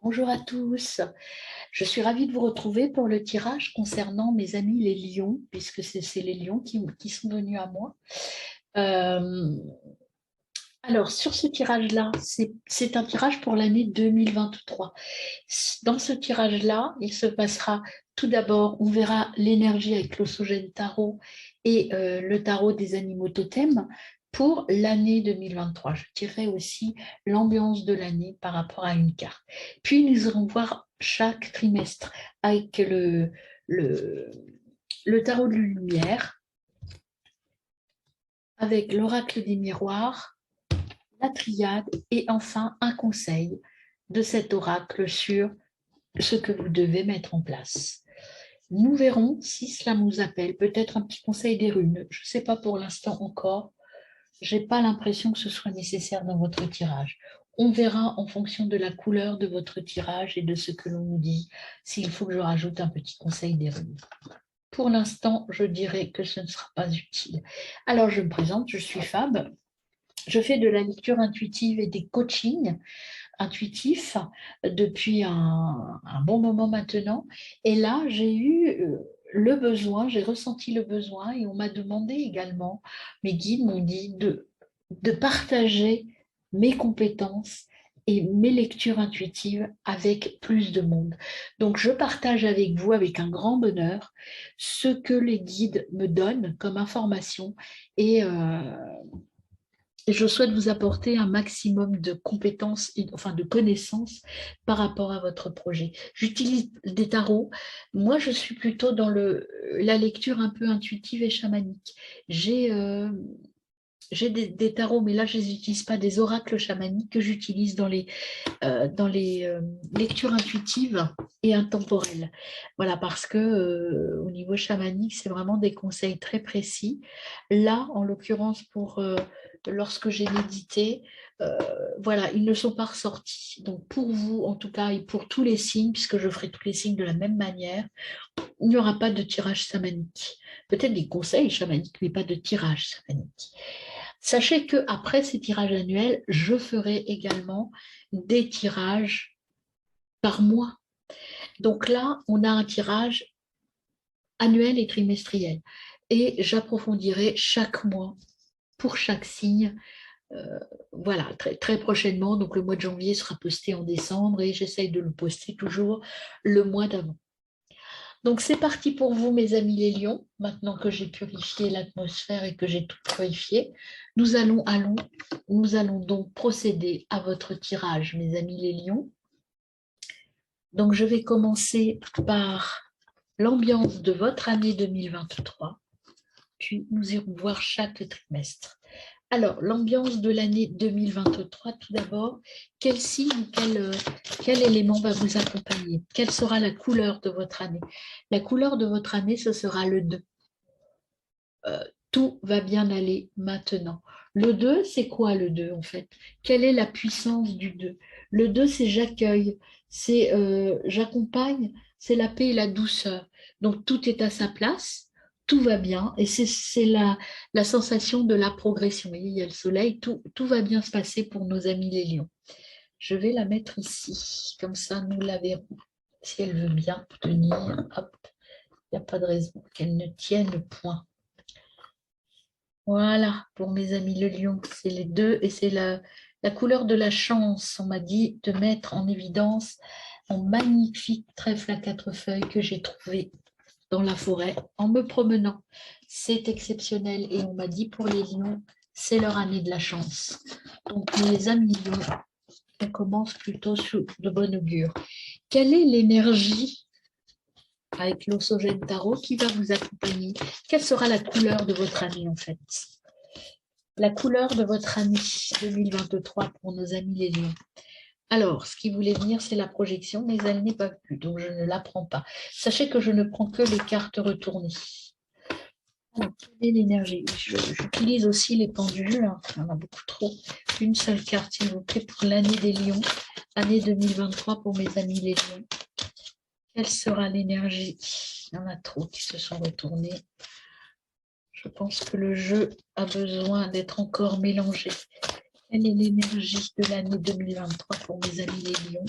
Bonjour à tous, je suis ravie de vous retrouver pour le tirage concernant mes amis les lions, puisque c'est les lions qui sont venus à moi. Euh, alors, sur ce tirage-là, c'est un tirage pour l'année 2023. Dans ce tirage-là, il se passera tout d'abord, on verra l'énergie avec l'Osogène Tarot et le tarot des animaux totems pour l'année 2023. Je dirai aussi l'ambiance de l'année par rapport à une carte. Puis nous allons voir chaque trimestre avec le, le tarot de la lumière, avec l'oracle des miroirs, la triade et enfin un conseil de cet oracle sur ce que vous devez mettre en place. Nous verrons si cela nous appelle, peut-être un petit conseil des runes. Je ne sais pas pour l'instant encore. Je n'ai pas l'impression que ce soit nécessaire dans votre tirage. On verra en fonction de la couleur de votre tirage et de ce que l'on nous dit s'il faut que je rajoute un petit conseil des runes. Pour l'instant, je dirais que ce ne sera pas utile. Alors, je me présente, je suis Fab. Je fais de la lecture intuitive et des coachings intuitifs depuis un bon moment maintenant. Et là, j'ai eu le besoin, j'ai ressenti le besoin et on m'a demandé également, mes guides m'ont dit de partager mes compétences et mes lectures intuitives avec plus de monde. Donc, je partage avec vous, avec un grand bonheur, ce que les guides me donnent comme information et je souhaite vous apporter un maximum de compétences, enfin de connaissances par rapport à votre projet. J'utilise des tarots. Moi, je suis plutôt dans la lecture un peu intuitive et chamanique. J'ai des tarots, mais là, je ne les utilise pas, des oracles chamaniques que j'utilise dans les lectures intuitives et intemporelles. Voilà, parce que au niveau chamanique, c'est vraiment des conseils très précis. Là, en l'occurrence, lorsque j'ai médité, euh, voilà, ils ne sont pas ressortis. Donc pour vous, en tout cas, et pour tous les signes, puisque je ferai tous les signes de la même manière, il n'y aura pas de tirage chamanique. Peut-être des conseils chamaniques, mais pas de tirage chamanique. Sachez qu'après ces tirages annuels, je ferai également des tirages par mois. Donc là, on a un tirage annuel et trimestriel. Et j'approfondirai chaque mois pour chaque signe. Euh, voilà, très, très prochainement. Donc le mois de janvier sera posté en décembre et j'essaye de le poster toujours le mois d'avant. Donc c'est parti pour vous, mes amis les lions. Maintenant que j'ai purifié l'atmosphère et que j'ai tout purifié, nous allons donc procéder à votre tirage, mes amis les lions. Donc je vais commencer par l'ambiance de votre année 2023, puis nous irons voir chaque trimestre. Alors, l'ambiance de l'année 2023, tout d'abord, quel signe, quel élément va vous accompagner? Quelle sera la couleur de votre année? La couleur de votre année, ce sera le 2. Tout va bien aller maintenant. Le 2, c'est quoi le 2 en fait? Quelle est la puissance du 2? Le 2, c'est j'accueille, c'est j'accompagne, c'est la paix et la douceur. Donc tout est à sa place, tout va bien et c'est la sensation de la progression. Vous voyez, il y a le soleil, tout va bien se passer pour nos amis les lions. Je vais la mettre ici, comme ça nous la verrons. Si elle veut bien tenir, hop, il n'y a pas de raison qu'elle ne tienne point. Voilà, pour mes amis le lion, c'est les deux et c'est la couleur de la chance. On m'a dit de mettre en évidence un magnifique trèfle à quatre feuilles que j'ai trouvé dans la forêt en me promenant. C'est exceptionnel et on m'a dit pour les lions, c'est leur année de la chance. Donc mes amis lions, on commence plutôt sous de bon augure. Quelle est l'énergie avec l'Osogène Tarot qui va vous accompagner? Quelle sera la couleur de votre année en fait? La couleur de votre année 2023 pour nos amis les lions. Alors, ce qui voulait venir, c'est la projection, mais elle n'est pas vue, donc je ne la prends pas. Sachez que je ne prends que les cartes retournées. Alors, quelle est l'énergie? J'utilise aussi les pendules, il y en a beaucoup trop. Une seule carte, s'il vous plaît, pour l'année des lions, année 2023 pour mes amis les lions. Quelle sera l'énergie? Il y en a trop qui se sont retournés. Je pense que le jeu a besoin d'être encore mélangé. Quelle est l'énergie de l'année 2023 pour mes amis les lions?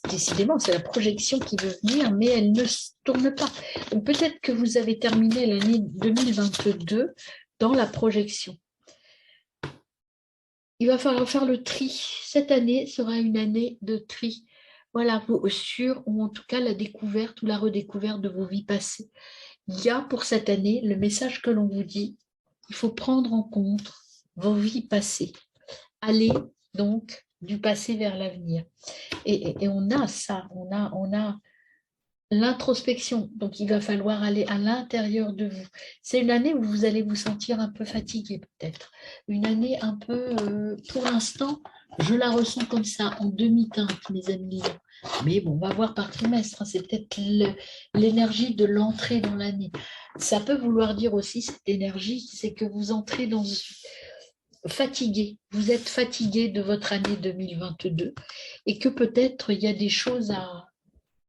Décidément, c'est la projection qui veut venir, mais elle ne se tourne pas. Donc peut-être que vous avez terminé l'année 2022 dans la projection. Il va falloir faire le tri. Cette année sera une année de tri. Voilà, sur, ou en tout cas la découverte ou la redécouverte de vos vies passées. Il y a pour cette année le message que l'on vous dit, il faut prendre en compte vos vies passées. Allez donc du passé vers l'avenir. Et on a ça, on a l'introspection. Donc, il va falloir aller à l'intérieur de vous. C'est une année où vous allez vous sentir un peu fatigué peut-être. Une année un peu, pour l'instant, je la ressens comme ça, en demi-teinte, mes amis. Mais bon, on va voir par trimestre. Hein. C'est peut-être l'énergie de l'entrée dans l'année. Ça peut vouloir dire aussi, cette énergie, c'est que vous entrez dans fatigué. Vous êtes fatigué de votre année 2022 et que peut-être il y a des choses à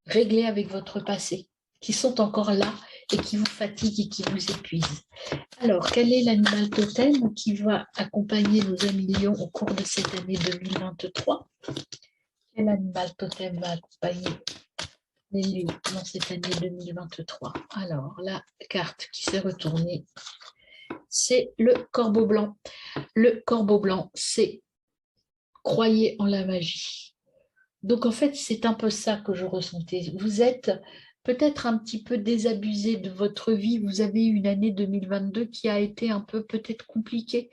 régler avec votre passé qui sont encore là et qui vous fatiguent et qui vous épuisent. Alors, quel est l'animal totem qui va accompagner nos amis lions au cours de cette année 2023? Quel animal totem va accompagner les lions dans cette année 2023? Alors, la carte qui s'est retournée, c'est le corbeau blanc. Le corbeau blanc, c'est croyez en la magie. Donc, en fait, c'est un peu ça que je ressentais. Vous êtes peut-être un petit peu désabusé de votre vie. Vous avez eu une année 2022 qui a été un peu peut-être compliquée.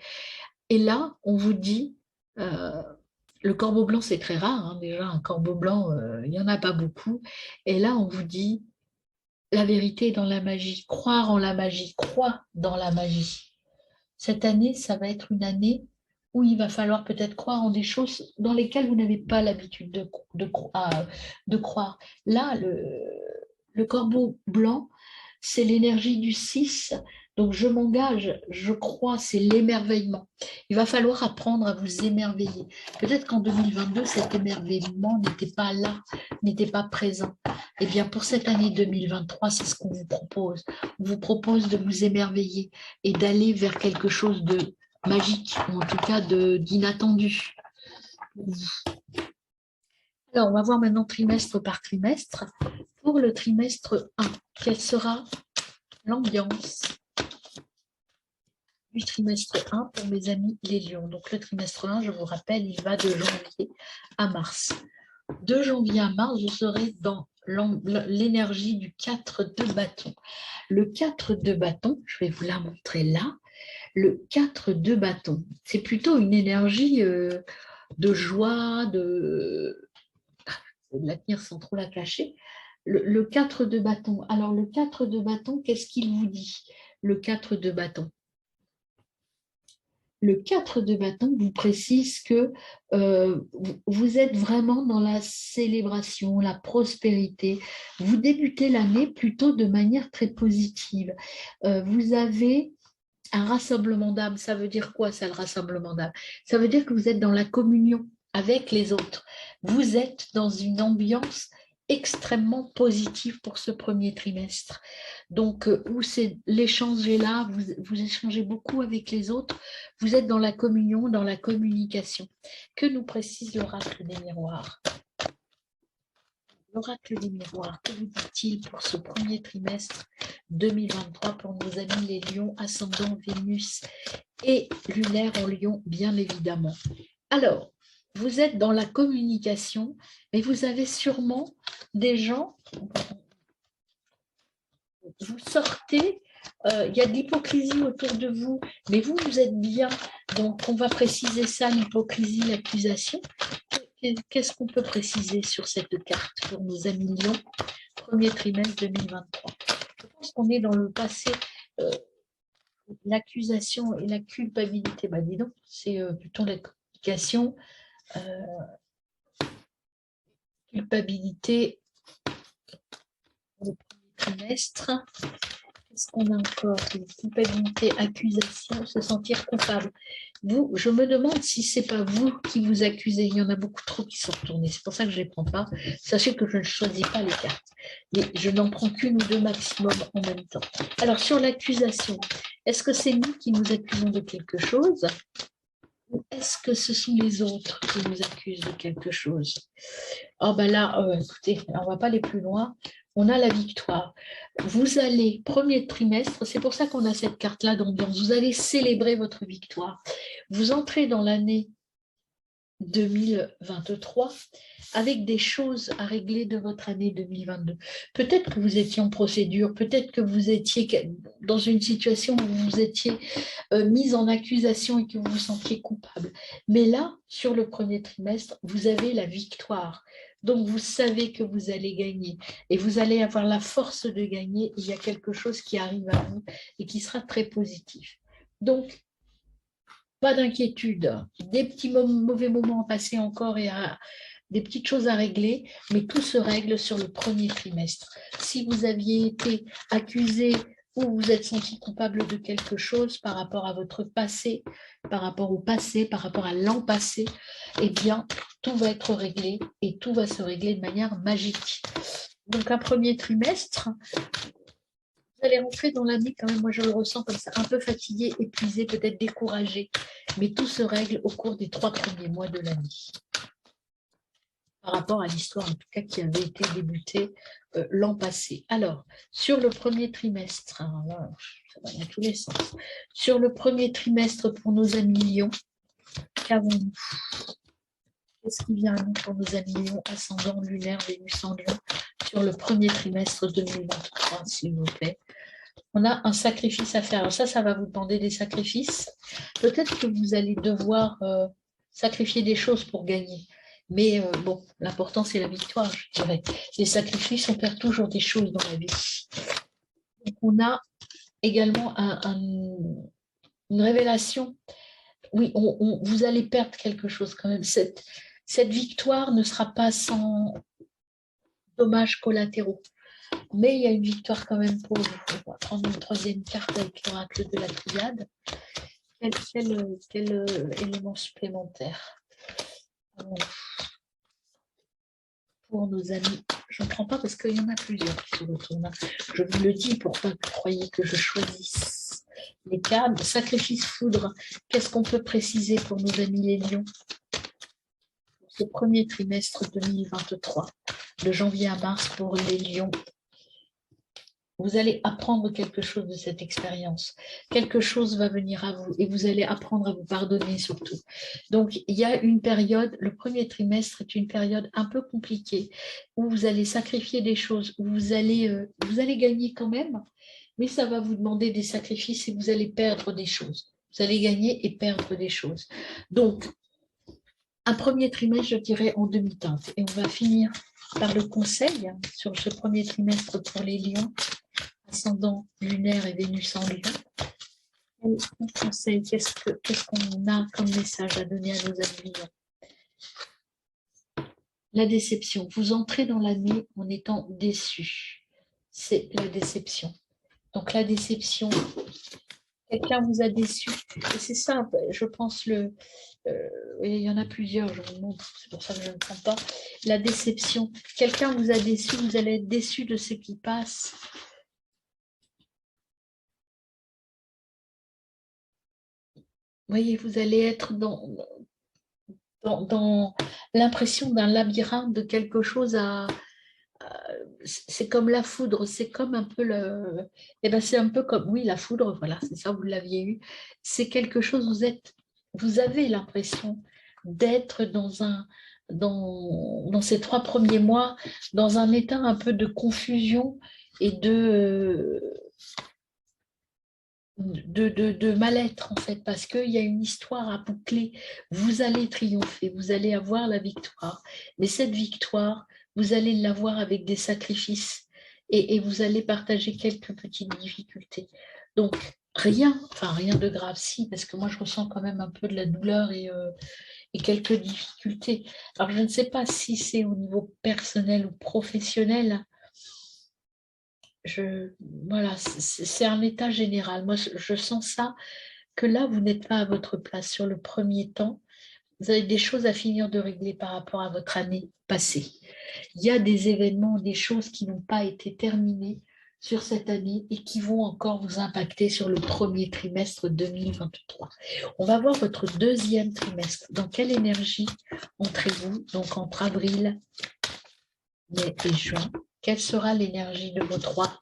Et là, on vous dit, le corbeau blanc, c'est très rare. Hein, déjà, un corbeau blanc, il n'y en a pas beaucoup. Et là, on vous dit, la vérité est dans la magie. Croire en la magie. Crois dans la magie. Cette année, ça va être une année où il va falloir peut-être croire en des choses dans lesquelles vous n'avez pas l'habitude de croire. Là, le corbeau blanc, c'est l'énergie du 6. Donc, je m'engage, je crois, c'est l'émerveillement. Il va falloir apprendre à vous émerveiller. Peut-être qu'en 2022, cet émerveillement n'était pas là, n'était pas présent. Eh bien, pour cette année 2023, c'est ce qu'on vous propose. On vous propose de vous émerveiller et d'aller vers quelque chose de magique, ou en tout cas d'inattendu. Alors, on va voir maintenant trimestre par trimestre. Pour le trimestre 1, quelle sera l'ambiance du trimestre 1 pour mes amis les lions? Donc, le trimestre 1, je vous rappelle, il va de janvier à mars. De janvier à mars, vous serez dans l'énergie du 4 de bâton. Le 4 de bâton, je vais vous la montrer là. Le 4 de bâton, c'est plutôt une énergie de joie, de la tenir sans trop la cacher. Le 4 de bâton. Alors, le 4 de bâton, qu'est-ce qu'il vous dit? Le 4 de bâton. Le 4 de bâton vous précise que vous êtes vraiment dans la célébration, la prospérité. Vous débutez l'année plutôt de manière très positive. Vous avez un rassemblement d'âme. Ça veut dire quoi, ça, le rassemblement d'âme? Ça veut dire que vous êtes dans la communion avec les autres. Vous êtes dans une ambiance extrêmement positive pour ce premier trimestre. Donc, où c'est l'échange est là, vous échangez beaucoup avec les autres, vous êtes dans la communion, dans la communication. Que nous précise l'oracle des miroirs? L'oracle des miroirs, que vous dit-il pour ce premier trimestre 2023 pour nos amis les lions, ascendant Vénus et lunaire en lion, bien évidemment. Alors, vous êtes dans la communication, mais vous avez sûrement des gens, vous sortez, il y a de l'hypocrisie autour de vous, mais vous êtes bien. Donc, on va préciser ça, l'hypocrisie, l'accusation. Qu'est-ce qu'on peut préciser sur cette carte pour nos amis lions, premier trimestre 2023? Je pense qu'on est dans le passé, l'accusation et la culpabilité. Bah, dis donc, c'est plutôt la communication, culpabilité au premier trimestre. Qu'est-ce qu'on a encore? Culpabilité, accusation, se sentir coupable. Vous, je me demande si ce n'est pas vous qui vous accusez. Il y en a beaucoup trop qui sont retournés. C'est pour ça que je ne les prends pas. Sachez que je ne choisis pas les cartes. Mais je n'en prends qu'une ou deux maximum en même temps. Alors, sur l'accusation, est-ce que c'est nous qui nous accusons de quelque chose Ou est-ce que ce sont les autres qui nous accusent de quelque chose? Oh ben là, écoutez, on ne va pas aller plus loin. On a la victoire. Vous allez, premier trimestre, c'est pour ça qu'on a cette carte-là d'ambiance, vous allez célébrer votre victoire. Vous entrez dans l'année 2023 avec des choses à régler de votre année 2022. Peut-être que vous étiez en procédure, peut-être que vous étiez dans une situation où vous étiez mise en accusation et que vous vous sentiez coupable. Mais là, sur le premier trimestre, vous avez la victoire. Donc, vous savez que vous allez gagner et vous allez avoir la force de gagner. Il y a quelque chose qui arrive à vous et qui sera très positif. Donc, pas d'inquiétude, des petits mauvais moments à passer encore et des petites choses à régler, mais tout se règle sur le premier trimestre. Si vous aviez été accusé ou vous êtes senti coupable de quelque chose par rapport à votre passé, par rapport au passé, par rapport à l'an passé, eh bien, tout va être réglé et tout va se régler de manière magique. Donc, un premier trimestre, vous allez rentrer dans l'année quand même, moi je le ressens comme ça, un peu fatigué, épuisé, peut-être découragé, mais tout se règle au cours des 3 premiers mois de l'année. Par rapport à l'histoire, en tout cas, qui avait été débutée l'an passé. Alors, sur le premier trimestre, hein, là, ça va dans tous les sens. Sur le premier trimestre pour nos amis Lions, qu'avons-nous? Qu'est-ce qui vient à nous pour nos amis Lions, ascendant lunaire, Vénus en Lion, sur le premier trimestre 2023, s'il vous plaît? On a un sacrifice à faire. Alors ça va vous demander des sacrifices. Peut-être que vous allez devoir sacrifier des choses pour gagner. Mais bon, l'important, c'est la victoire, je dirais. Les sacrifices, on perd toujours des choses dans la vie. Donc, on a également une révélation. Oui, vous allez perdre quelque chose quand même. Cette victoire ne sera pas sans dommages collatéraux. Mais il y a une victoire quand même pour vous. On va prendre une troisième carte avec l'oracle de la triade. Quel élément supplémentaire pour nos amis? Je ne prends pas parce qu'il y en a plusieurs qui se retournent. Je vous le dis pour pas que vous croyez que je choisisse les cartes. Sacrifice foudre, qu'est-ce qu'on peut préciser pour nos amis les lions? Ce premier trimestre 2023, de janvier à mars pour les lions. Vous allez apprendre quelque chose de cette expérience. Quelque chose va venir à vous et vous allez apprendre à vous pardonner surtout. Donc, il y a une période, le premier trimestre est une période un peu compliquée où vous allez sacrifier des choses, où vous allez gagner quand même, mais ça va vous demander des sacrifices et vous allez perdre des choses. Vous allez gagner et perdre des choses. Donc, un premier trimestre, je dirais, en demi-teinte. Et on va finir par le conseil sur ce premier trimestre pour les lions. Ascendant lunaire et Vénus en lion. Quel conseil, qu'est-ce qu'on a comme message à donner à nos amis lions? La déception. Vous entrez dans l'année en étant déçu. C'est la déception. Donc la déception, quelqu'un vous a déçu. Et c'est ça, je pense, il y en a plusieurs, je vous montre, c'est pour ça que je ne prends pas. La déception. Quelqu'un vous a déçu, vous allez être déçu de ce qui passe. Voyez, vous allez être dans l'impression d'un labyrinthe, de quelque chose c'est comme la foudre, c'est comme un peu c'est un peu comme, oui, la foudre, voilà, c'est ça, vous l'aviez eu. C'est quelque chose, vous avez l'impression d'être dans ces 3 premiers mois, dans un état un peu de confusion et de mal-être en fait, parce qu'il y a une histoire à boucler. Vous allez triompher, vous allez avoir la victoire, mais cette victoire, vous allez l'avoir avec des sacrifices et vous allez partager quelques petites difficultés. Donc, rien de grave, si, parce que moi je ressens quand même un peu de la douleur et quelques difficultés. Alors, je ne sais pas si c'est au niveau personnel ou professionnel, voilà, c'est un état général. Moi, je sens ça, que là, vous n'êtes pas à votre place sur le premier temps. Vous avez des choses à finir de régler par rapport à votre année passée. Il y a des événements, des choses qui n'ont pas été terminées sur cette année et qui vont encore vous impacter sur le premier trimestre 2023. On va voir votre deuxième trimestre. Dans quelle énergie entrez-vous? Donc entre avril, mai et juin. Quelle sera l'énergie de vos 3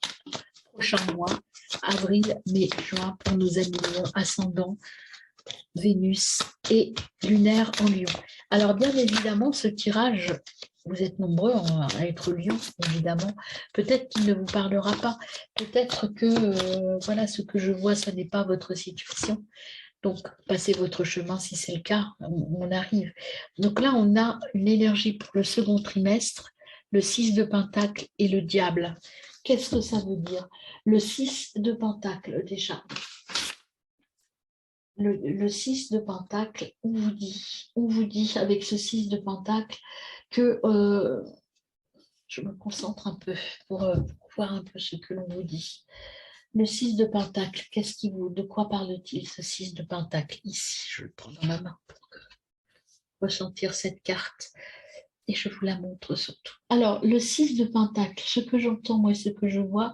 prochains mois? Avril, mai, juin pour nos amis Lions, ascendant, Vénus et lunaire en Lion. Alors bien évidemment, ce tirage, vous êtes nombreux à être Lion, évidemment. Peut-être qu'il ne vous parlera pas. Peut-être que voilà, ce que je vois, ce n'est pas votre situation. Donc, passez votre chemin si c'est le cas, on arrive. Donc là, on a une énergie pour le second trimestre, le 6 de Pentacle et le diable. Qu'est-ce que ça veut dire? Le 6 de Pentacle, déjà. Le 6 de Pentacle, on vous dit avec ce 6 de Pentacle que je me concentre un peu pour voir un peu ce que l'on vous dit. Le 6 de Pentacle, de quoi parle-t-il, ce 6 de Pentacle? Ici, je le prends dans ma main pour ressentir cette carte et je vous la montre surtout. Alors, le 6 de Pentacle, ce que j'entends, moi, ce que je vois,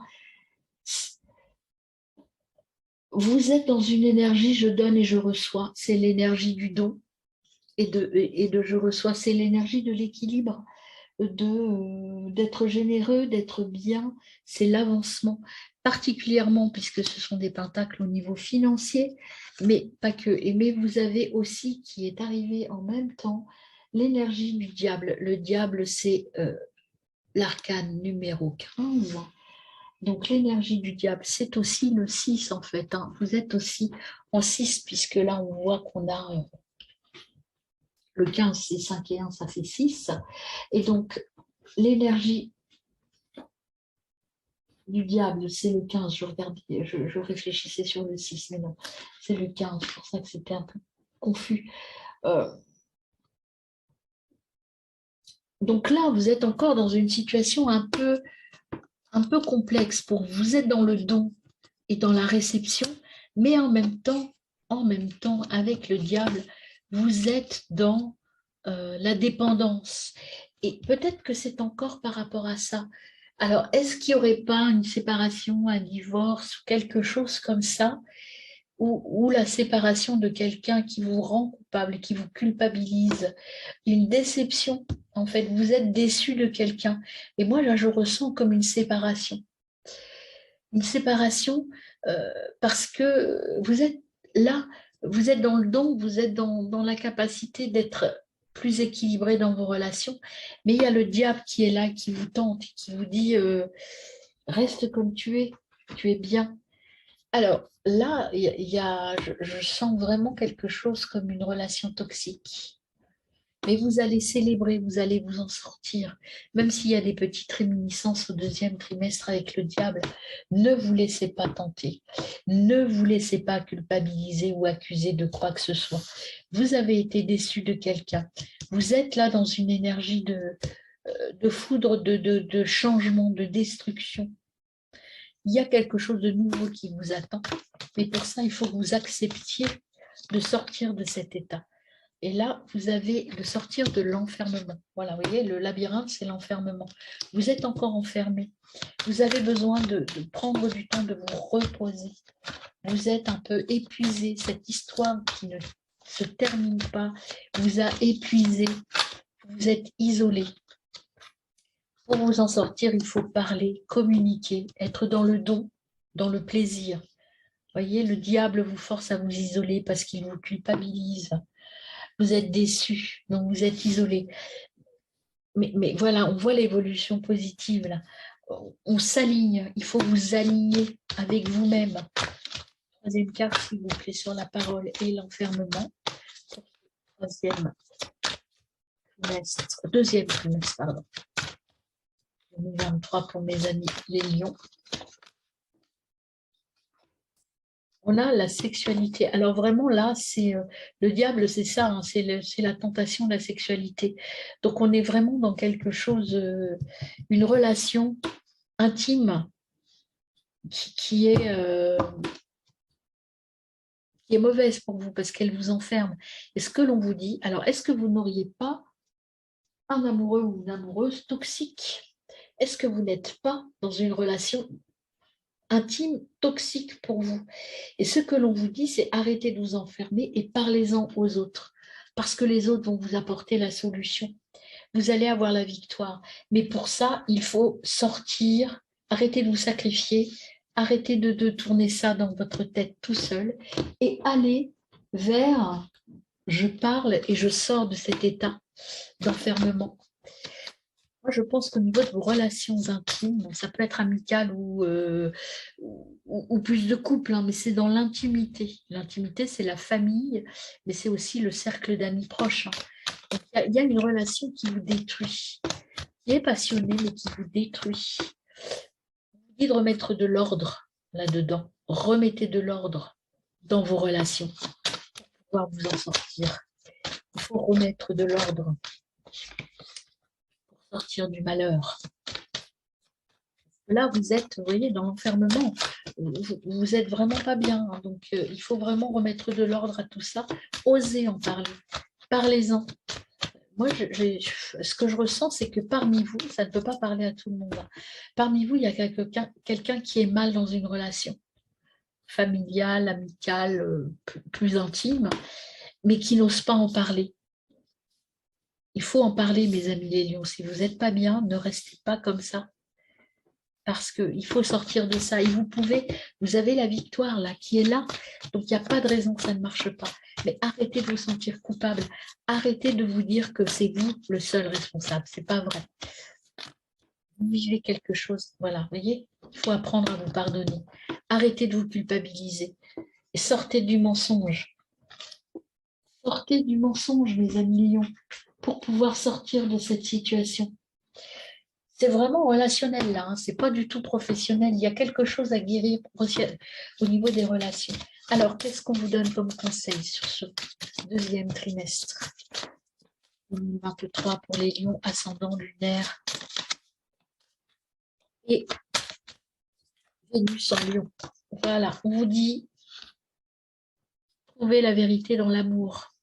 vous êtes dans une énergie je donne et je reçois. C'est l'énergie du don et de je reçois. C'est l'énergie de l'équilibre, d'être généreux, d'être bien. C'est l'avancement, particulièrement puisque ce sont des pentacles au niveau financier, mais pas que. Mais vous avez aussi, qui est arrivé en même temps, l'énergie du diable. Le diable, c'est l'arcane numéro 15. Donc l'énergie du diable, c'est aussi le 6 en fait. Hein. Vous êtes aussi en 6 puisque là on voit qu'on a le 15, c'est 5 et 1, ça fait 6. Et donc l'énergie du diable, c'est le 15. Je regardais, je réfléchissais sur le 6, mais non, c'est le 15. C'est pour ça que c'était un peu confus. Donc là, vous êtes encore dans une situation un peu complexe pour vous. Vous êtes dans le don et dans la réception, mais en même temps, avec le diable, vous êtes dans la dépendance. Et peut-être que c'est encore par rapport à ça. Alors, est-ce qu'il n'y aurait pas une séparation, un divorce, ou quelque chose comme ça, ou la séparation de quelqu'un qui vous rend coupable, qui vous culpabilise, une déception, en fait, vous êtes déçu de quelqu'un. Et moi, là, je ressens comme une séparation. Une séparation parce que vous êtes là, vous êtes dans le don, vous êtes dans la capacité d'être plus équilibré dans vos relations, mais il y a le diable qui est là, qui vous tente, qui vous dit reste comme tu es bien. Alors là, je sens vraiment quelque chose comme une relation toxique. Mais vous allez célébrer, vous allez vous en sortir. Même s'il y a des petites réminiscences au deuxième trimestre avec le diable, ne vous laissez pas tenter. Ne vous laissez pas culpabiliser ou accuser de quoi que ce soit. Vous avez été déçu de quelqu'un. Vous êtes là dans une énergie de foudre, de changement, de destruction. Il y a quelque chose de nouveau qui vous attend. Mais pour ça, il faut que vous acceptiez de sortir de cet état. Et là, vous avez de sortir de l'enfermement. Voilà, vous voyez, le labyrinthe, c'est l'enfermement. Vous êtes encore enfermé. Vous avez besoin de prendre du temps, de vous reposer. Vous êtes un peu épuisé. Cette histoire qui ne se termine pas vous a épuisé. Vous êtes isolé. Pour vous en sortir, il faut parler, communiquer, être dans le don, dans le plaisir. Vous voyez, le diable vous force à vous isoler parce qu'il vous culpabilise. Vous êtes déçu, donc vous êtes isolé. Mais voilà, on voit l'évolution positive là. On s'aligne, il faut vous aligner avec vous-même. Troisième carte, s'il vous plaît, sur la parole et l'enfermement. Deuxième trimestre, pardon. 2023 pour mes amis les lions. On a la sexualité. Alors vraiment là, c'est le diable, c'est ça, hein, c'est la tentation de la sexualité. Donc on est vraiment dans quelque chose, une relation intime qui est mauvaise pour vous parce qu'elle vous enferme. Et ce que l'on vous dit, alors est-ce que vous n'auriez pas un amoureux ou une amoureuse toxique? Est-ce que vous n'êtes pas dans une relation intime toxique pour vous. Et ce que l'on vous dit, c'est arrêtez de vous enfermer et parlez-en aux autres. Parce que les autres vont vous apporter la solution. Vous allez avoir la victoire. Mais pour ça, il faut sortir, arrêter de vous sacrifier, arrêter de tourner ça dans votre tête tout seul et aller vers je parle et je sors de cet état d'enfermement. Moi, je pense qu'au niveau de vos relations intimes, ça peut être amical ou plus de couple, hein, mais c'est dans l'intimité. L'intimité, c'est la famille, mais c'est aussi le cercle d'amis proches. Hein. Donc, il y a une relation qui vous détruit, qui est passionnée, mais qui vous détruit. Je vous dis de remettre de l'ordre là-dedans. Remettez de l'ordre dans vos relations pour pouvoir vous en sortir. Il faut remettre de l'ordre pour sortir du malheur. Là, vous êtes, vous voyez, dans l'enfermement. Vous êtes vraiment pas bien. Hein. Donc, il faut vraiment remettre de l'ordre à tout ça. Osez en parler. Parlez-en. Moi, ce que je ressens, c'est que parmi vous, ça ne peut pas parler à tout le monde. Hein. Parmi vous, il y a quelqu'un qui est mal dans une relation familiale, amicale, plus intime, mais qui n'ose pas en parler. Il faut en parler, mes amis les lions. Si vous n'êtes pas bien, ne restez pas comme ça. Parce qu'il faut sortir de ça. Et vous avez la victoire là, qui est là. Donc, il n'y a pas de raison que ça ne marche pas. Mais arrêtez de vous sentir coupable. Arrêtez de vous dire que c'est vous le seul responsable. Ce n'est pas vrai. Vous vivez quelque chose. Voilà, vous voyez, il faut apprendre à vous pardonner. Arrêtez de vous culpabiliser. Et sortez du mensonge. Sortez du mensonge, mes amis lions, pour pouvoir sortir de cette situation. C'est vraiment relationnel là, hein. C'est pas du tout professionnel. Il y a quelque chose à guérir au niveau des relations. Alors, qu'est-ce qu'on vous donne comme conseil sur ce deuxième trimestre 2023 pour les lions ascendants lunaires et Vénus en lion? Voilà, on vous dit, trouvez la vérité dans l'amour.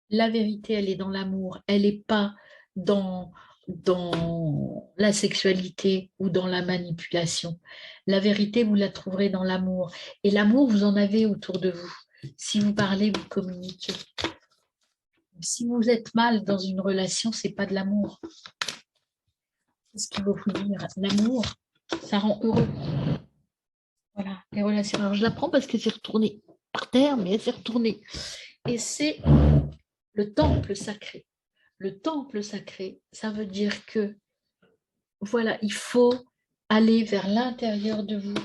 La vérité, elle est dans l'amour. Elle n'est pas dans la sexualité ou dans la manipulation. La vérité, vous la trouverez dans l'amour. Et l'amour, vous en avez autour de vous. Si vous parlez, vous communiquez. Si vous êtes mal dans une relation, ce n'est pas de l'amour. C'est ce qu'il faut vous dire. L'amour, ça rend heureux. Voilà, les relations. Alors, je la prends parce que c'est retourné par terre, mais elle s'est retournée. Et c'est le temple sacré. Le temple sacré, ça veut dire que, voilà, il faut aller vers l'intérieur de vous.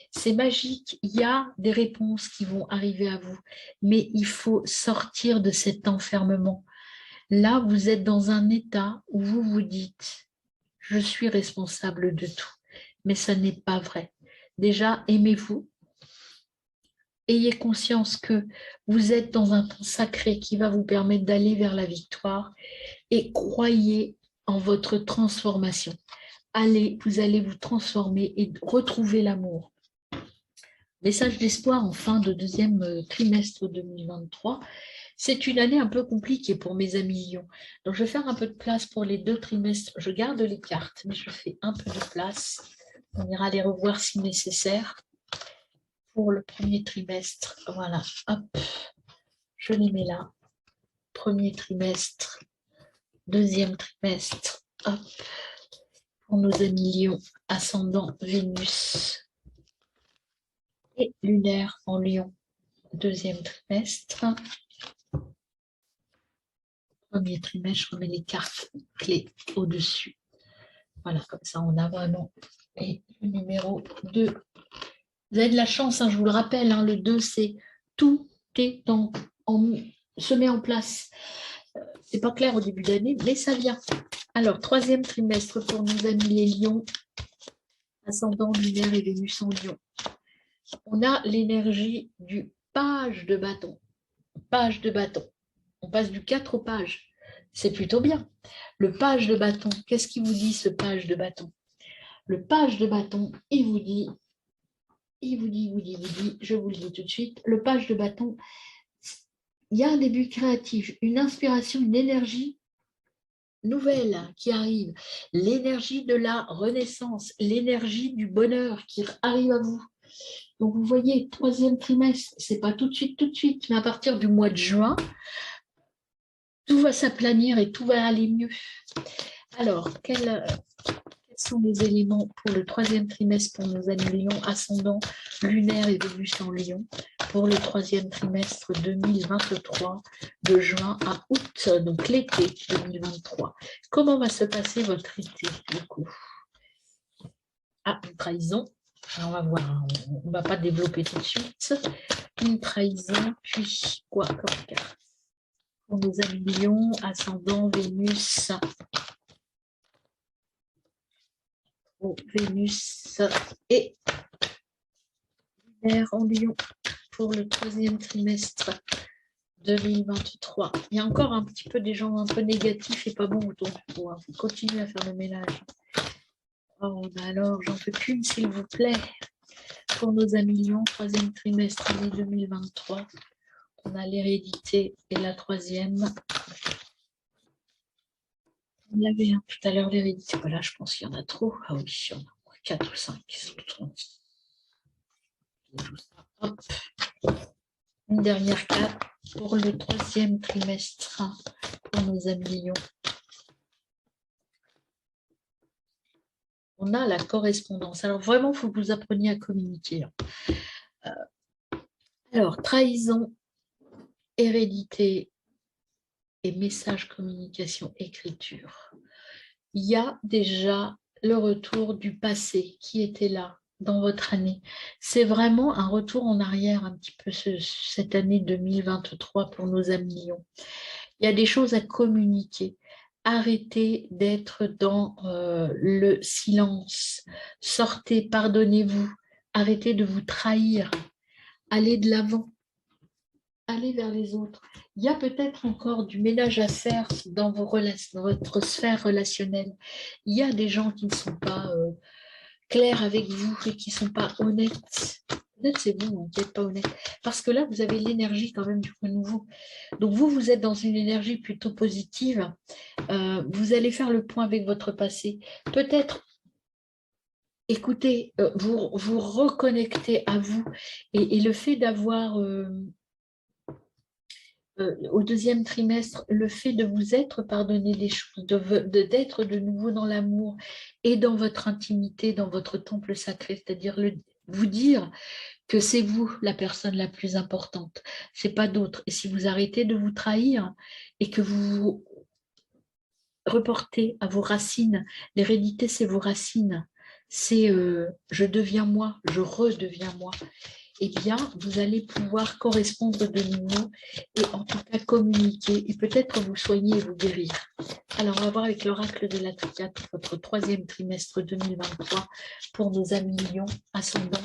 C'est magique, il y a des réponses qui vont arriver à vous, mais il faut sortir de cet enfermement. Là, vous êtes dans un état où vous vous dites, je suis responsable de tout, mais ça n'est pas vrai. Déjà, aimez-vous. Ayez conscience que vous êtes dans un temps sacré qui va vous permettre d'aller vers la victoire et croyez en votre transformation. Vous allez vous transformer et retrouver l'amour. Message d'espoir en fin de deuxième trimestre 2023. C'est une année un peu compliquée pour mes amis lions. Donc, je vais faire un peu de place pour les 2 trimestres. Je garde les cartes, mais je fais un peu de place. On ira les revoir si nécessaire. Pour le premier trimestre, voilà, hop, je les mets là. Premier trimestre, deuxième trimestre, hop, pour nos amis lions, ascendant Vénus et lunaire en lion, deuxième trimestre. Premier trimestre, je remets les cartes clés au-dessus. Voilà, comme ça, on a vraiment. Et le numéro 2. Vous avez de la chance, hein, je vous le rappelle, hein, le 2, c'est tout est se met en place. C'est pas clair au début d'année, mais ça vient. Alors, troisième trimestre pour nos amis les lions, ascendant lunaire et Vénus en lion. On a l'énergie du page de bâton. Page de bâton. On passe du 4 au page. C'est plutôt bien. Le page de bâton, qu'est-ce qu'il vous dit ce page de bâton? Le page de bâton, il vous dit, je vous le dis tout de suite, le page de bâton, il y a un début créatif, une inspiration, une énergie nouvelle qui arrive, l'énergie de la renaissance, l'énergie du bonheur qui arrive à vous. Donc, vous voyez, troisième trimestre, c'est pas tout de suite, mais à partir du mois de juin, tout va s'aplanir et tout va aller mieux. Alors, quels sont les éléments pour le troisième trimestre pour nos amis Lion, ascendant lunaire et Vénus en Lion, pour le troisième trimestre 2023, de juin à août, donc l'été 2023. Comment va se passer votre été, du coup? Ah, une trahison. Alors, on va voir, hein. On ne va pas développer tout de suite. Une trahison, puis quoi comme carte? Pour nos amis Lion, ascendant Vénus. Vénus et Lunaire en Lion pour le troisième trimestre 2023. Il y a encore un petit peu des gens un peu négatifs et pas bons autour de vous. Vous continuez à faire le ménage. Oh, bah alors, j'en veux qu'une, s'il vous plaît. Pour nos amis Lion, troisième trimestre année 2023. On a l'hérédité et la troisième. On l'avait tout à l'heure, l'hérédité. Voilà, je pense qu'il y en a trop. Ah oui, il y en a 4 ou 5 qui sont trop. Hop. Une dernière carte pour le troisième trimestre pour nos amis Lions. On a la correspondance. Alors vraiment, il faut que vous appreniez à communiquer. Alors, trahison, hérédité et message, communication, écriture. Il y a déjà le retour du passé qui était là dans votre année. C'est vraiment un retour en arrière un petit peu cette année 2023 pour nos amis Lions. Il y a des choses à communiquer. Arrêtez d'être dans le silence. Sortez, pardonnez-vous. Arrêtez de vous trahir. Allez de l'avant. Allez vers les autres. Il y a peut-être encore du ménage à faire dans dans votre sphère relationnelle. Il y a des gens qui ne sont pas clairs avec vous et qui ne sont pas honnêtes. Honnête, c'est vous qui n'êtes pas honnête. Parce que là, vous avez l'énergie quand même du renouveau. Donc vous êtes dans une énergie plutôt positive. Vous allez faire le point avec votre passé. Peut-être, écoutez, vous reconnecter à vous. Et le fait d'avoir, au deuxième trimestre, le fait de vous être pardonné des choses, d'être de nouveau dans l'amour et dans votre intimité, dans votre temple sacré, c'est-à-dire vous dire que c'est vous la personne la plus importante, c'est pas d'autres. Et si vous arrêtez de vous trahir et que vous vous reportez à vos racines, l'hérédité c'est vos racines, c'est je deviens moi, je redeviens moi, eh bien vous allez pouvoir correspondre de nouveau et en tout cas communiquer et peut-être vous soigner et vous guérir. Alors on va voir avec l'oracle de la Triade votre troisième trimestre 2023 pour nos amis Lions, ascendant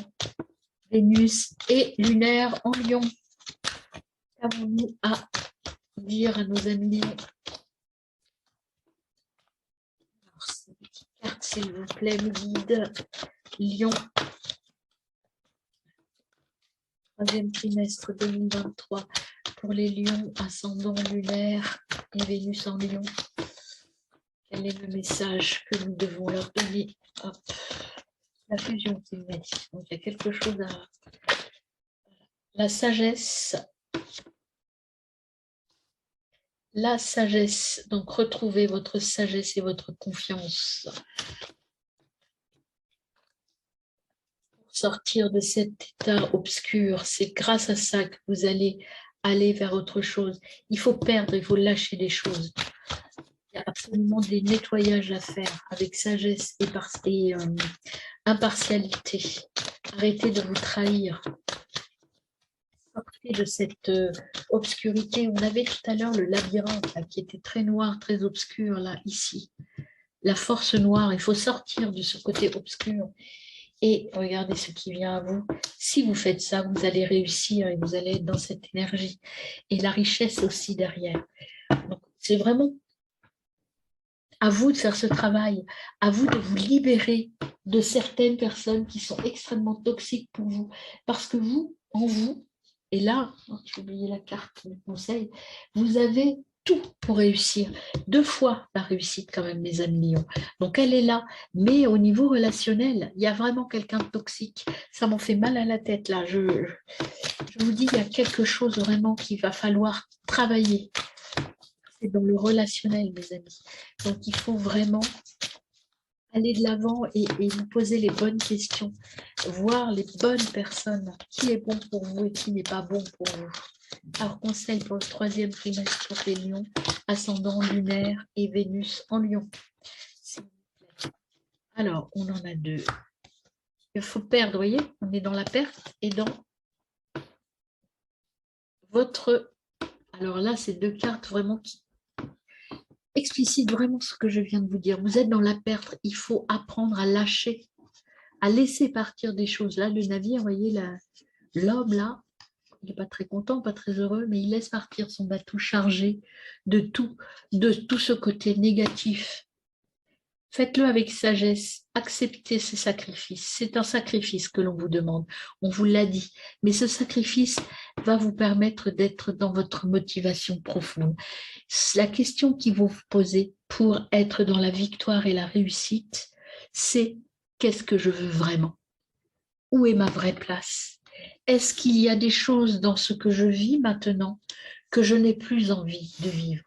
Vénus et lunaire en Lion. Qu'avons-nous à dire à nos amis Lions? Alors, cette petite carte, s'il vous plaît, me guide. Lion, troisième trimestre 2023 pour les Lions, ascendant lunaire et Vénus en Lion. Quel est le message que nous devons leur donner? Hop. La fusion qui met. Donc, il y a quelque chose à... La sagesse. La sagesse. Donc, retrouvez votre sagesse et votre confiance. Pour sortir de cet état obscur, c'est grâce à ça que vous allez aller vers autre chose. Il faut perdre, il faut lâcher des choses. Il y a absolument des nettoyages à faire avec sagesse et impartialité. Arrêtez de vous trahir. Sortez de cette obscurité. On avait tout à l'heure le labyrinthe là, qui était très noir, très obscur, là, ici. La force noire, il faut sortir de ce côté obscur. Et regardez ce qui vient à vous. Si vous faites ça, vous allez réussir et vous allez être dans cette énergie. Et la richesse aussi derrière. Donc, c'est vraiment à vous de faire ce travail, à vous de vous libérer de certaines personnes qui sont extrêmement toxiques pour vous. Parce que vous, en vous, et là, j'ai oublié la carte du conseil, vous avez tout pour réussir. 2 fois la réussite quand même, mes amis Lions. Donc elle est là. Mais au niveau relationnel, il y a vraiment quelqu'un de toxique. Ça m'en fait mal à la tête là. Je vous dis, il y a quelque chose vraiment qu'il va falloir travailler. C'est dans le relationnel, mes amis. Donc il faut vraiment aller de l'avant et vous poser les bonnes questions, voir les bonnes personnes, qui est bon pour vous et qui n'est pas bon pour vous. Alors, conseil pour le 3e trimestre pour les lions, ascendant lunaire et Vénus en lion. Alors, on en a 2. Il faut perdre, vous voyez, on est dans la perte et dans votre... Alors là, c'est 2 cartes vraiment qui explicitent vraiment ce que je viens de vous dire. Vous êtes dans la perte, il faut apprendre à lâcher, à laisser partir des choses. Là, le navire, vous voyez, l'homme là, il n'est pas très content, pas très heureux, mais il laisse partir son bateau chargé de tout ce côté négatif. Faites-le avec sagesse, acceptez ces sacrifices. C'est un sacrifice que l'on vous demande, on vous l'a dit. Mais ce sacrifice va vous permettre d'être dans votre motivation profonde. La question qu'il faut vous poser pour être dans la victoire et la réussite, c'est qu'est-ce que je veux vraiment? Où est ma vraie place? Est-ce qu'il y a des choses dans ce que je vis maintenant que je n'ai plus envie de vivre?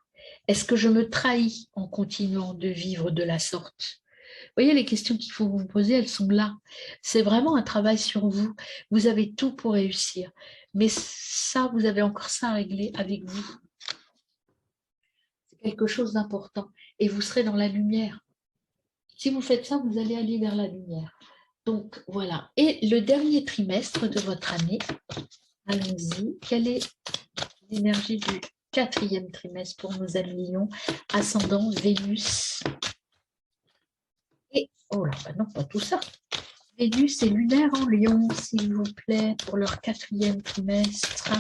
Est-ce que je me trahis en continuant de vivre de la sorte? Vous voyez, les questions qu'il faut vous poser, elles sont là. C'est vraiment un travail sur vous. Vous avez tout pour réussir. Mais ça, vous avez encore ça à régler avec vous. C'est quelque chose d'important. Et vous serez dans la lumière. Si vous faites ça, vous allez aller vers la lumière. Donc, voilà. Et le dernier trimestre de votre année, allons-y. Quelle est l'énergie du 4e trimestre pour nos amis Lions, ascendant Vénus et, oh là, bah non, pas tout ça. Vénus et lunaire en Lion, s'il vous plaît, pour leur 4e trimestre.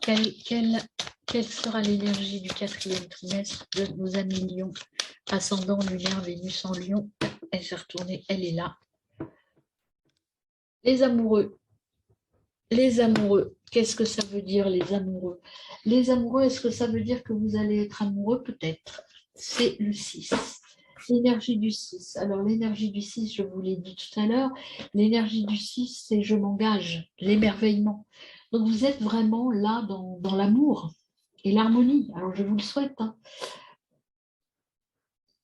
Quelle sera l'énergie du 4e trimestre de nos amis Lions, ascendant lunaire Vénus en Lion? Elle s'est retournée, elle est là. Les amoureux. Les amoureux, qu'est-ce que ça veut dire, les amoureux? Les amoureux, est-ce que ça veut dire que vous allez être amoureux? Peut-être. C'est le 6. L'énergie du 6. Alors, l'énergie du 6, je vous l'ai dit tout à l'heure, l'énergie du 6, c'est je m'engage, l'émerveillement. Donc, vous êtes vraiment là dans l'amour et l'harmonie. Alors, je vous le souhaite. Hein.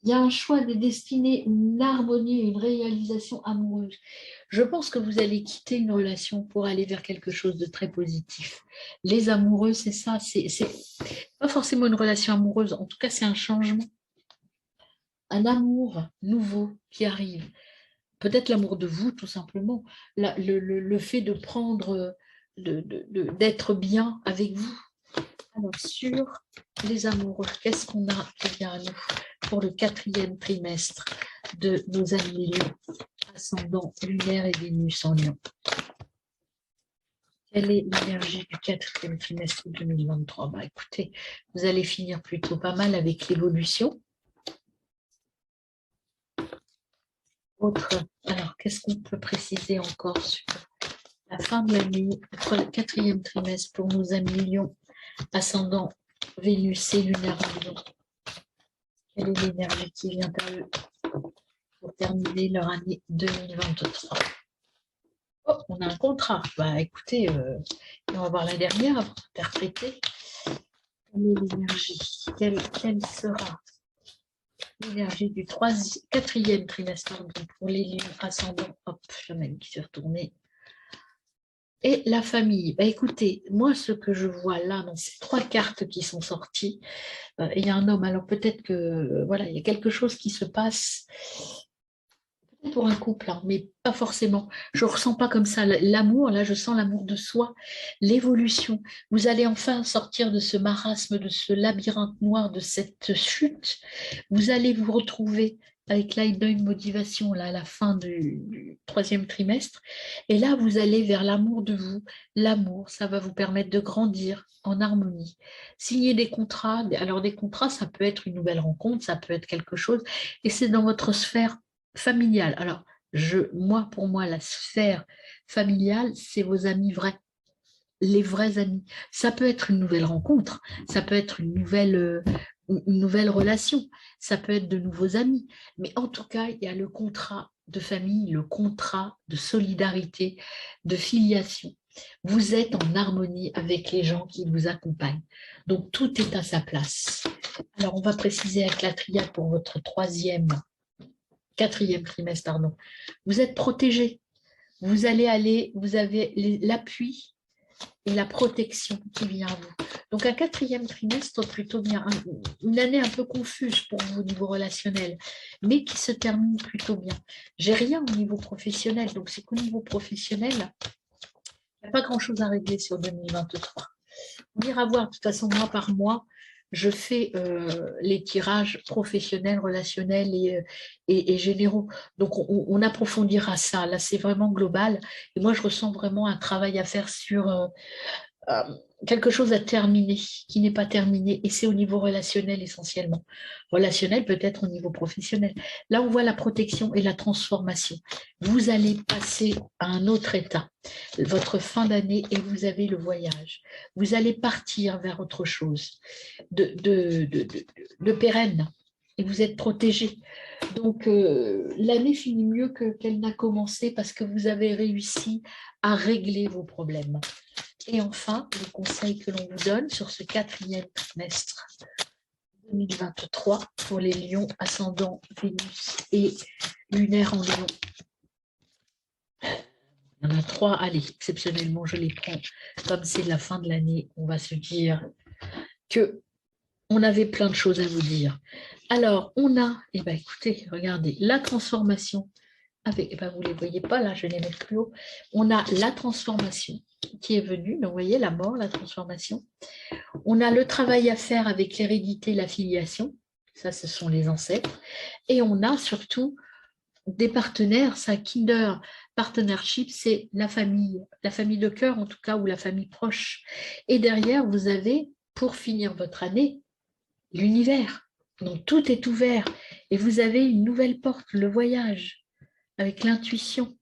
Il y a un choix des destinées, une harmonie, une réalisation amoureuse. Je pense que vous allez quitter une relation pour aller vers quelque chose de très positif. Les amoureux, c'est ça. C'est pas forcément une relation amoureuse. En tout cas, c'est un changement. Un amour nouveau qui arrive. Peut-être l'amour de vous, tout simplement. Le fait de prendre, d'être bien avec vous. Alors, sur les amoureux, qu'est-ce qu'on a qui vient à nous pour le 4e trimestre de nos amis Lions, ascendant lunaire et Vénus en Lion? Quelle est l'énergie du 4e trimestre 2023? Bah, écoutez, vous allez finir plutôt pas mal avec l'évolution. Alors, qu'est-ce qu'on peut préciser encore sur la fin de l'année, pour le 4e trimestre pour nos amis Lions, ascendant Vénus et lunaire en Lion? Quelle est l'énergie qui vient à eux pour terminer leur année 2023? Oh, on a un contrat. Bah, écoutez, on va voir la dernière avant d'interpréter. Quelle est l'énergie? Quelle sera l'énergie du 4e trimestre pour les lions ascendants? Hop, la même qui s'est retournée. Et la famille. Bah, écoutez, moi, ce que je vois là, dans ces 3 cartes qui sont sorties, il y a un homme. Alors peut-être que voilà, il y a quelque chose qui se passe pour un couple, hein, mais pas forcément. Je ne ressens pas comme ça l'amour. Là, je sens l'amour de soi, l'évolution. Vous allez enfin sortir de ce marasme, de ce labyrinthe noir, de cette chute. Vous allez vous retrouver avec là une motivation là, à la fin du 3e trimestre. Et là, vous allez vers l'amour de vous. L'amour, ça va vous permettre de grandir en harmonie. Signer des contrats. Alors, des contrats, ça peut être une nouvelle rencontre, ça peut être quelque chose. Et c'est dans votre sphère familiale. Alors, pour moi, la sphère familiale, c'est vos amis vrais. les vrais amis. Ça peut être une nouvelle rencontre, ça peut être une nouvelle relation, ça peut être de nouveaux amis. Mais en tout cas, il y a le contrat de famille, le contrat de solidarité, de filiation. Vous êtes en harmonie avec les gens qui vous accompagnent. Donc, tout est à sa place. Alors, on va préciser avec la triade pour votre quatrième trimestre, pardon. Vous êtes protégé. Vous avez l'appui et la protection qui vient à vous. Donc, un quatrième trimestre plutôt bien, une année un peu confuse pour vous au niveau relationnel, mais qui se termine plutôt bien. J'ai rien au niveau professionnel, donc c'est qu'au niveau professionnel, il n'y a pas grand-chose à régler sur 2023. On ira voir, de toute façon, mois par mois, je fais les tirages professionnels, relationnels et généraux. Donc, on approfondira ça. Là, c'est vraiment global. Et moi, je ressens vraiment un travail à faire sur euh, quelque chose à terminer, qui n'est pas terminé. Et c'est au niveau relationnel essentiellement. Relationnel peut-être au niveau professionnel. Là, on voit la protection et la transformation. Vous allez passer à un autre état, votre fin d'année, et vous avez le voyage. Vous allez partir vers autre chose de pérenne. Et vous êtes protégé. Donc, l'année finit mieux qu'elle n'a commencé parce que vous avez réussi à régler vos problèmes. Et enfin, le conseil que l'on vous donne sur ce quatrième trimestre 2023 pour les lions, ascendant Vénus et lunaire en lion. Il y en a 3, allez, exceptionnellement, je les prends. Comme c'est la fin de l'année, on va se dire que on avait plein de choses à vous dire. Alors, on a, eh bien, écoutez, regardez, la transformation avec, eh ben, vous ne les voyez pas, là, je les mets plus haut. On a la transformation qui est venue, donc vous voyez, la mort, la transformation. On a le travail à faire avec l'hérédité, la filiation, ça, ce sont les ancêtres. Et on a surtout des partenaires, ça, Kinder Partnership, c'est la famille de cœur en tout cas, ou la famille proche. Et derrière, vous avez, pour finir votre année, l'univers. Donc tout est ouvert et vous avez une nouvelle porte, le voyage, avec l'intuition.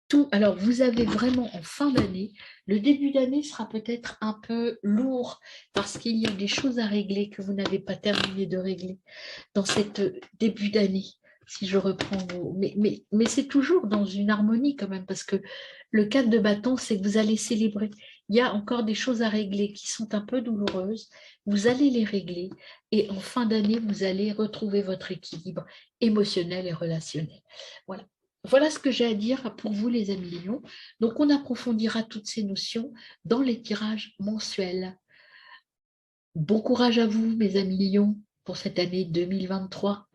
Tout. Alors vous avez vraiment en fin d'année, le début d'année sera peut-être un peu lourd parce qu'il y a des choses à régler que vous n'avez pas terminé de régler dans cette début d'année. Si je reprends vos... Mais c'est toujours dans une harmonie quand même, parce que le 4 de bâton, c'est que vous allez célébrer. Il y a encore des choses à régler qui sont un peu douloureuses. Vous allez les régler et en fin d'année, vous allez retrouver votre équilibre émotionnel et relationnel. Voilà. Voilà ce que j'ai à dire pour vous, les amis lions. Donc, on approfondira toutes ces notions dans les tirages mensuels. Bon courage à vous, mes amis lions, pour cette année 2023.